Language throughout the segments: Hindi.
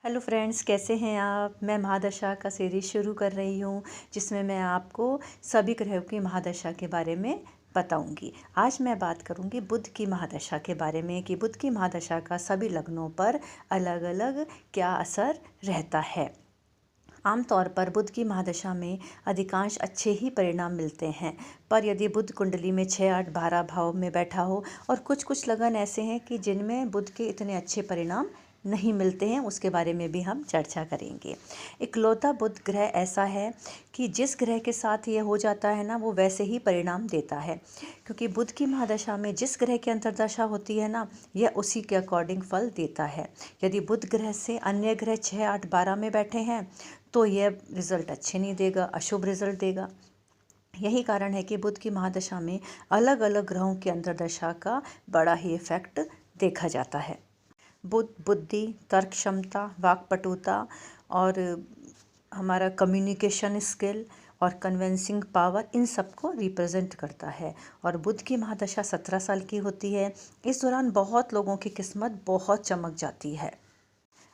हेलो फ्रेंड्स, कैसे हैं आप। मैं महादशा का सीरीज़ शुरू कर रही हूँ जिसमें मैं आपको सभी ग्रहों की महादशा के बारे में बताऊंगी। आज मैं बात करूंगी बुध की महादशा के बारे में कि बुध की महादशा का सभी लग्नों पर अलग अलग क्या असर रहता है। आमतौर पर बुध की महादशा में अधिकांश अच्छे ही परिणाम मिलते हैं, पर यदि बुध कुंडली में 6, 8, 12 भाव में बैठा हो और कुछ लगन ऐसे हैं कि जिनमें बुध के इतने अच्छे परिणाम नहीं मिलते हैं, उसके बारे में भी हम चर्चा करेंगे। इकलौता बुध ग्रह ऐसा है कि जिस ग्रह के साथ ये हो जाता है ना, वो वैसे ही परिणाम देता है, क्योंकि बुध की महादशा में जिस ग्रह की अंतर्दशा होती है ना, यह उसी के अकॉर्डिंग फल देता है। यदि बुध ग्रह से अन्य ग्रह 6, 8, 12 में बैठे हैं तो यह रिजल्ट अच्छे नहीं देगा, अशुभ रिजल्ट देगा। यही कारण है कि बुध की महादशा में अलग अलग ग्रहों की अंतर्दशा का बड़ा ही इफेक्ट देखा जाता है। बुध बुद्धि, तर्क क्षमता, वाक्पटुता और हमारा कम्युनिकेशन स्किल और कन्विंसिंग पावर, इन सबको रिप्रेजेंट करता है। और बुध की महादशा 17 साल की होती है। इस दौरान बहुत लोगों की किस्मत बहुत चमक जाती है।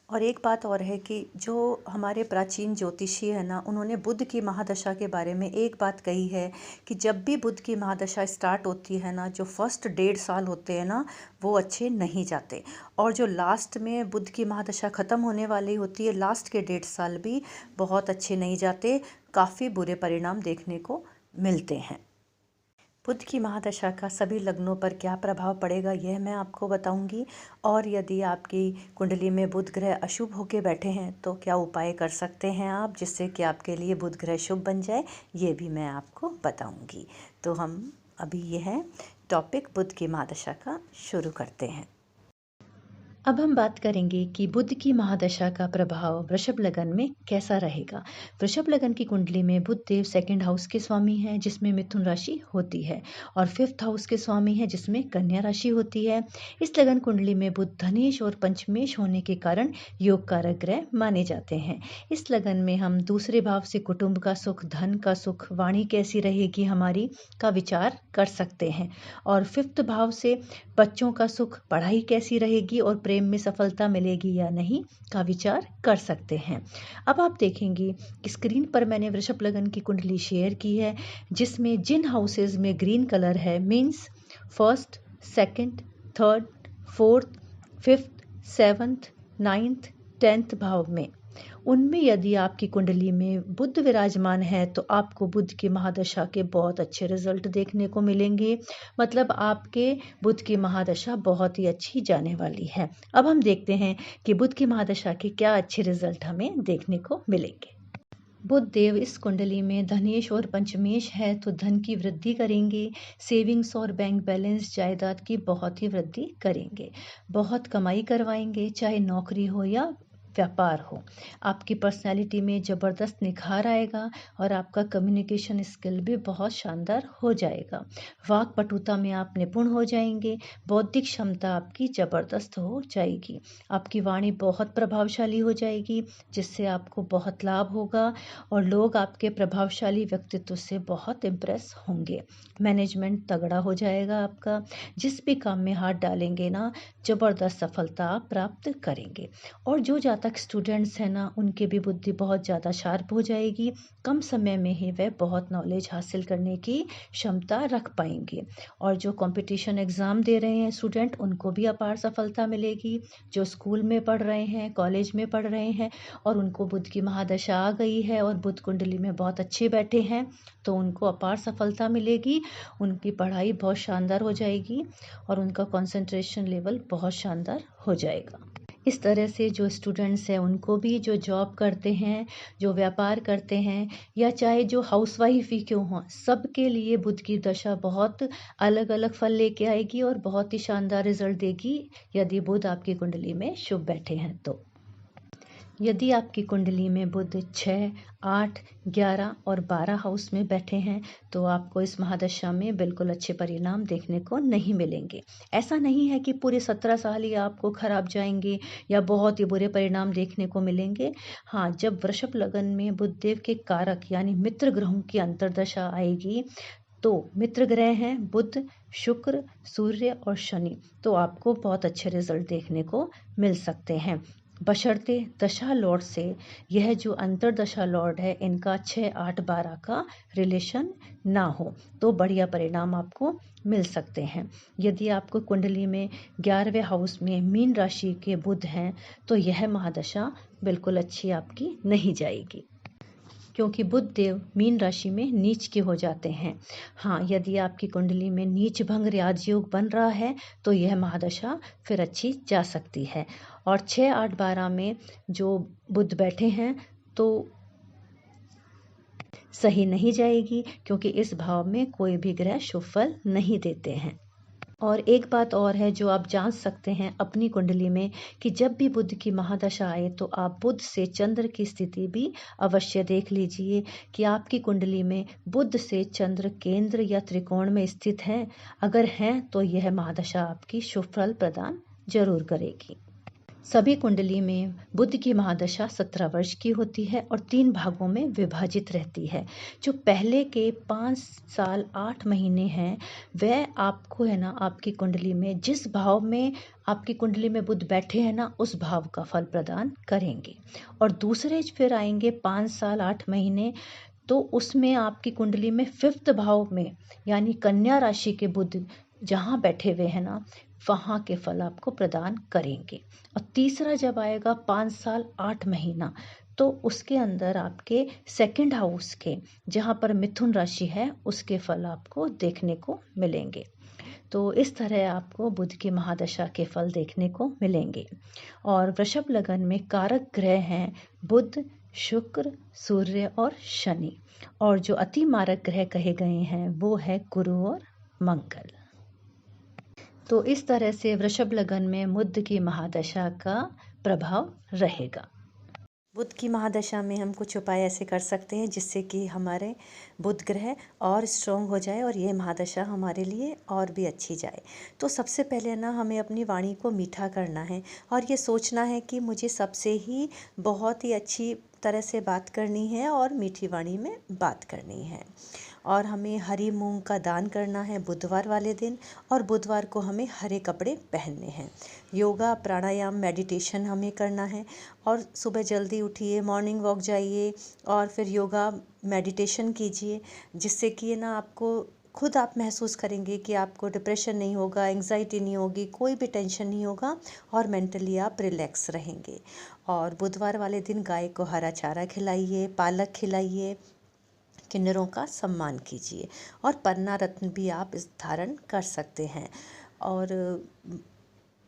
और एक बात और है कि जो हमारे प्राचीन ज्योतिषी है ना, उन्होंने बुध की महादशा के बारे में एक बात कही है कि जब भी बुध की महादशा स्टार्ट होती है ना, जो फर्स्ट 1.5 साल होते हैं ना, वो अच्छे नहीं जाते। और जो लास्ट में बुध की महादशा ख़त्म होने वाली होती है, लास्ट के 1.5 साल भी बहुत अच्छे नहीं जाते, काफ़ी बुरे परिणाम देखने को मिलते हैं। बुध की महादशा का सभी लग्नों पर क्या प्रभाव पड़ेगा, यह मैं आपको बताऊंगी। और यदि आपकी कुंडली में बुध ग्रह अशुभ होकर बैठे हैं तो क्या उपाय कर सकते हैं आप, जिससे कि आपके लिए बुध ग्रह शुभ बन जाए, ये भी मैं आपको बताऊंगी। तो हम अभी यह टॉपिक बुध की महादशा का शुरू करते हैं। अब हम बात करेंगे कि बुध की महादशा का प्रभाव वृषभ लगन में कैसा रहेगा। वृषभ लगन की कुंडली में बुध देव 2nd हाउस के स्वामी हैं, जिसमें मिथुन राशि होती है, और 5th हाउस के स्वामी हैं, जिसमें कन्या राशि होती है। इस लगन कुंडली में बुध धनेश और पंचमेश होने के कारण योग कारक ग्रह माने जाते हैं। इस लगन में हम दूसरे भाव से कुटुंब का सुख, धन का सुख, वाणी कैसी रहेगी हमारी का विचार कर सकते हैं। और 5th भाव से बच्चों का सुख, पढ़ाई कैसी रहेगी और प्रेम में सफलता मिलेगी या नहीं का विचार कर सकते हैं। अब आप देखेंगे कि स्क्रीन पर मैंने वृषभ लगन की कुंडली शेयर की है, जिसमें जिन हाउसेज में ग्रीन कलर है, means 1st, 2nd, 3rd, 4th, 5th, 7th, 9th, 10th भाव में, उनमें यदि आपकी कुंडली में बुध विराजमान है तो आपको बुध की महादशा के बहुत अच्छे रिजल्ट देखने को मिलेंगे। मतलब आपके बुध की महादशा बहुत ही अच्छी जाने वाली है। अब हम देखते हैं कि बुध की महादशा के क्या अच्छे रिजल्ट हमें देखने को मिलेंगे। बुध देव इस कुंडली में धनेश और पंचमेश है तो धन की वृद्धि करेंगे। सेविंग्स और बैंक बैलेंस, जायदाद की बहुत ही वृद्धि करेंगे। बहुत कमाई करवाएंगे, चाहे नौकरी हो या व्यापार हो। आपकी पर्सनैलिटी में ज़बरदस्त निखार आएगा और आपका कम्युनिकेशन स्किल भी बहुत शानदार हो जाएगा। वाक पटुता में आप निपुण हो जाएंगे। बौद्धिक क्षमता आपकी ज़बरदस्त हो जाएगी। आपकी वाणी बहुत प्रभावशाली हो जाएगी, जिससे आपको बहुत लाभ होगा और लोग आपके प्रभावशाली व्यक्तित्व से बहुत इम्प्रेस होंगे। मैनेजमेंट तगड़ा हो जाएगा आपका। जिस भी काम में हाथ डालेंगे ना, ज़बरदस्त सफलता आप प्राप्त करेंगे। और जो जातक स्टूडेंट्स हैं ना, उनकी भी बुद्धि बहुत ज़्यादा शार्प हो जाएगी। कम समय में ही वह बहुत नॉलेज हासिल करने की क्षमता रख पाएंगे। और जो कंपटीशन एग्ज़ाम दे रहे हैं स्टूडेंट, उनको भी अपार सफलता मिलेगी। जो स्कूल में पढ़ रहे हैं, कॉलेज में पढ़ रहे हैं और उनको बुध की महादशा आ गई है और बुध कुंडली में बहुत अच्छे बैठे हैं, तो उनको अपार सफलता मिलेगी। उनकी पढ़ाई बहुत शानदार हो जाएगी और उनका कंसंट्रेशन लेवल बहुत शानदार हो जाएगा। इस तरह से जो स्टूडेंट्स हैं उनको भी, जो जॉब करते हैं, जो व्यापार करते हैं, या चाहे जो हाउसवाइफ ही क्यों हों, सबके लिए बुध की दशा बहुत अलग अलग फल लेके आएगी और बहुत ही शानदार रिजल्ट देगी, यदि बुध आपकी कुंडली में शुभ बैठे हैं तो। यदि आपकी कुंडली में बुध 6, 8, 11 और 12 हाउस में बैठे हैं तो आपको इस महादशा में बिल्कुल अच्छे परिणाम देखने को नहीं मिलेंगे। ऐसा नहीं है कि पूरे 17 साल ही आपको खराब जाएंगे या बहुत ही बुरे परिणाम देखने को मिलेंगे। हाँ, जब वृषभ लगन में बुध देव के कारक यानी मित्र ग्रहों की अंतर्दशा आएगी, तो मित्र ग्रह हैं बुध, शुक्र, सूर्य और शनि, तो आपको बहुत अच्छे रिजल्ट देखने को मिल सकते हैं। बशर्ते दशा लॉर्ड से यह जो अंतरदशा लॉर्ड है इनका 6, 8, 12 का रिलेशन ना हो तो बढ़िया परिणाम आपको मिल सकते हैं। यदि आपको कुंडली में 11वें हाउस में मीन राशि के बुध हैं तो यह महादशा बिल्कुल अच्छी आपकी नहीं जाएगी, क्योंकि बुध देव मीन राशि में नीच के हो जाते हैं। हाँ, यदि आपकी कुंडली में नीच भंग राजयोग बन रहा है तो यह महादशा फिर अच्छी जा सकती है। और 6, 8, 12 में जो बुध बैठे हैं तो सही नहीं जाएगी, क्योंकि इस भाव में कोई भी ग्रह शुभ फल नहीं देते हैं। और एक बात और है जो आप जांच सकते हैं अपनी कुंडली में कि जब भी बुध की महादशा आए तो आप बुध से चंद्र की स्थिति भी अवश्य देख लीजिए कि आपकी कुंडली में बुध से चंद्र केंद्र या त्रिकोण में स्थित है। अगर हैं तो यह महादशा आपकी शुभ फल प्रदान जरूर करेगी। सभी कुंडली में बुध की महादशा 17 वर्ष की होती है और 3 भागों में विभाजित रहती है। जो पहले के 5 साल 8 महीने हैं वह आपको है ना आपकी कुंडली में जिस भाव में आपकी कुंडली में बुध बैठे हैं ना उस भाव का फल प्रदान करेंगे। और दूसरे फिर आएंगे 5 साल 8 महीने, तो उसमें आपकी कुंडली में 5th भाव में यानी कन्या राशि के बुध जहाँ बैठे हुए हैं ना वहाँ के फल आपको प्रदान करेंगे। और तीसरा जब आएगा 5 साल 8 महीना तो उसके अंदर आपके 2nd हाउस के जहाँ पर मिथुन राशि है उसके फल आपको देखने को मिलेंगे। तो इस तरह आपको बुध की महादशा के फल देखने को मिलेंगे। और वृषभ लगन में कारक ग्रह हैं बुध, शुक्र, सूर्य और शनि। और जो अति मारक ग्रह कहे गए हैं वो है गुरु और मंगल। तो इस तरह से वृषभ लगन में बुध की महादशा का प्रभाव रहेगा। बुध की महादशा में हम कुछ उपाय ऐसे कर सकते हैं जिससे कि हमारे बुध ग्रह और स्ट्रॉन्ग हो जाए और ये महादशा हमारे लिए और भी अच्छी जाए। तो सबसे पहले ना हमें अपनी वाणी को मीठा करना है और ये सोचना है कि मुझे सबसे ही बहुत ही अच्छी तरह से बात करनी है और मीठी वाणी में बात करनी है। और हमें हरी मूंग का दान करना है बुधवार वाले दिन, और बुधवार को हमें हरे कपड़े पहनने हैं। योगा, प्राणायाम, मेडिटेशन हमें करना है और सुबह जल्दी उठिए, मॉर्निंग वॉक जाइए और फिर योगा मेडिटेशन कीजिए, जिससे कि ना आपको खुद आप महसूस करेंगे कि आपको डिप्रेशन नहीं होगा, एंग्जाइटी नहीं होगी, कोई भी टेंशन नहीं होगा और मेंटली आप रिलैक्स रहेंगे। और बुधवार वाले दिन गाय को हरा चारा खिलाइए, पालक खिलाइए, किन्नरों का सम्मान कीजिए और पन्ना रत्न भी आप इस धारण कर सकते हैं। और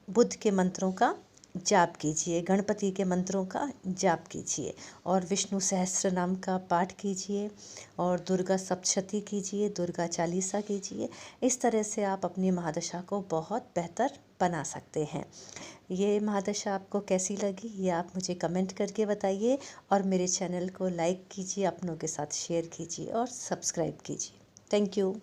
बुध के मंत्रों का जाप कीजिए, गणपति के मंत्रों का जाप कीजिए और विष्णु सहस्त्र नाम का पाठ कीजिए और दुर्गा सप्तशती कीजिए, दुर्गा चालीसा कीजिए। इस तरह से आप अपनी महादशा को बहुत बेहतर बना सकते हैं। ये महादशा आपको कैसी लगी ये आप मुझे कमेंट करके बताइए और मेरे चैनल को लाइक कीजिए, अपनों के साथ शेयर कीजिए और सब्सक्राइब कीजिए। Thank you.